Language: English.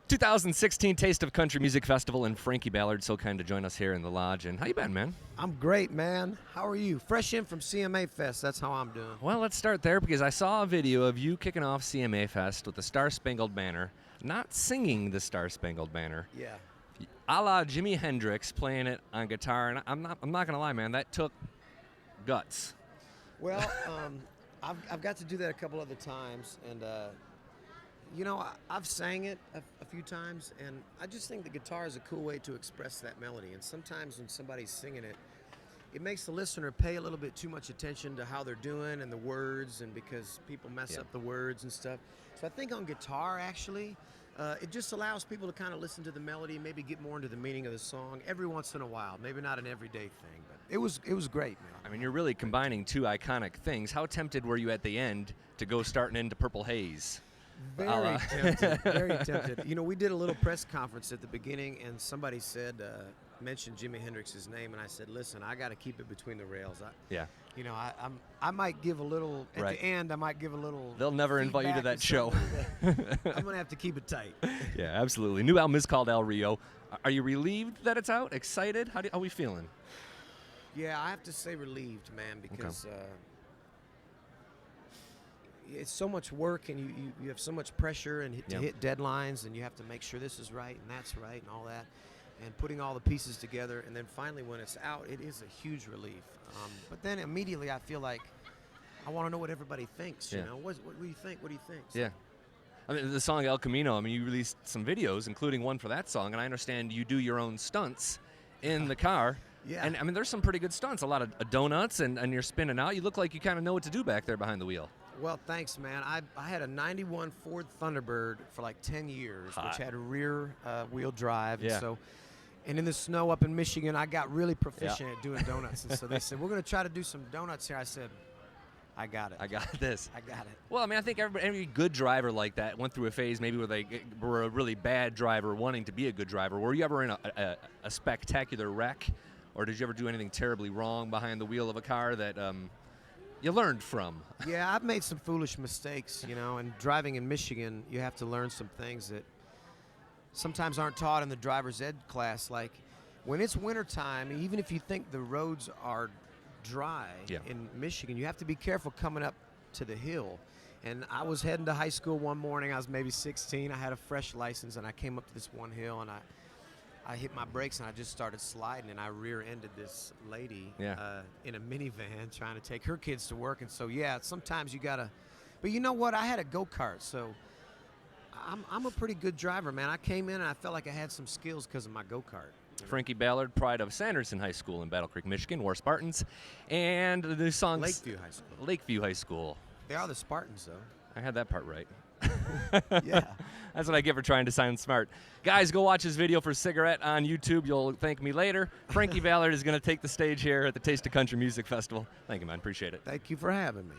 2016 Taste of Country Music Festival, and Frankie Ballard so kind to join us here in the lodge. And how you been, man? I'm great, man. How are you? Fresh in from CMA Fest. That's how I'm doing. Well, let's start there because I saw a video of you kicking off CMA Fest with the Star Spangled Banner, not singing the Star Spangled Banner. Yeah. A la Jimi Hendrix playing it on guitar, and I'm not gonna lie, man, that took guts. Well, I've got to do that a couple other times, and you know, I've sang it a few times, and I just think the guitar is a cool way to express that melody. And sometimes when somebody's singing it, it makes the listener pay a little bit too much attention to how they're doing and the words, and because people mess up the words and stuff. So I think on guitar, actually, it just allows people to kind of listen to the melody, maybe get more into the meaning of the song every once in a while. Maybe not an everyday thing, but it was great, man. I mean, you're really combining two iconic things. How tempted were you at the end to go starting into Purple Haze? Very tempted, very tempted. You know, we did a little press conference at the beginning, and somebody said, mentioned Jimi Hendrix's name, and I said, listen, I got to keep it between the rails. You know, I might give a little, at the end, I might give a little. They'll never invite you to that show. I'm going to have to keep it tight. Yeah, absolutely. New album is called El Rio. Are you relieved that it's out? Excited? How are we feeling? Yeah, I have to say relieved, man, because it's so much work, and you have so much pressure and to hit deadlines, and you have to make sure this is right and that's right and all that, and putting all the pieces together, and then finally when it's out, it is a huge relief. But then immediately I feel like I want to know what everybody thinks. You know, what do you think? What do you think? So, yeah. I mean, the song El Camino, I mean, you released some videos, including one for that song, and I understand you do your own stunts in the car. Yeah. And, I mean, there's some pretty good stunts, a lot of donuts, and you're spinning out. You look like you kind of know what to do back there behind the wheel. Well, thanks, man. I had a 91 Ford Thunderbird for like 10 years, which had a rear wheel drive. Yeah. And in the snow up in Michigan, I got really proficient at doing donuts. And so they said, we're going to try to do some donuts here. I said, I got it. I got this. I got it. Well, I mean, I think every good driver like that went through a phase maybe where they were a really bad driver wanting to be a good driver. Were you ever in a spectacular wreck, or did you ever do anything terribly wrong behind the wheel of a car that you learned from? Yeah, I've made some foolish mistakes, you know, and driving in Michigan, you have to learn some things that sometimes aren't taught in the driver's ed class. Like when it's wintertime, even if you think the roads are dry in Michigan, you have to be careful coming up to the hill. And I was heading to high school one morning. I was maybe 16. I had a fresh license, and I came up to this one hill, and I hit my brakes, and I just started sliding, and I rear-ended this lady in a minivan trying to take her kids to work. And so, yeah, sometimes you got to – but you know what? I had a go-kart, so I'm a pretty good driver, man. I came in, and I felt like I had some skills because of my go-kart. Frankie Ballard, pride of Sanderson High School in Battle Creek, Michigan, War Spartans. And the new song Lakeview High School. Lakeview High School. They are the Spartans, though. I had that part right. Yeah. That's what I get for trying to sound smart. Guys, go watch his video for Cigarette on YouTube. You'll thank me later. Frankie Ballard is going to take the stage here at the Taste of Country Music Festival. Thank you, man. Appreciate it. Thank you for having me.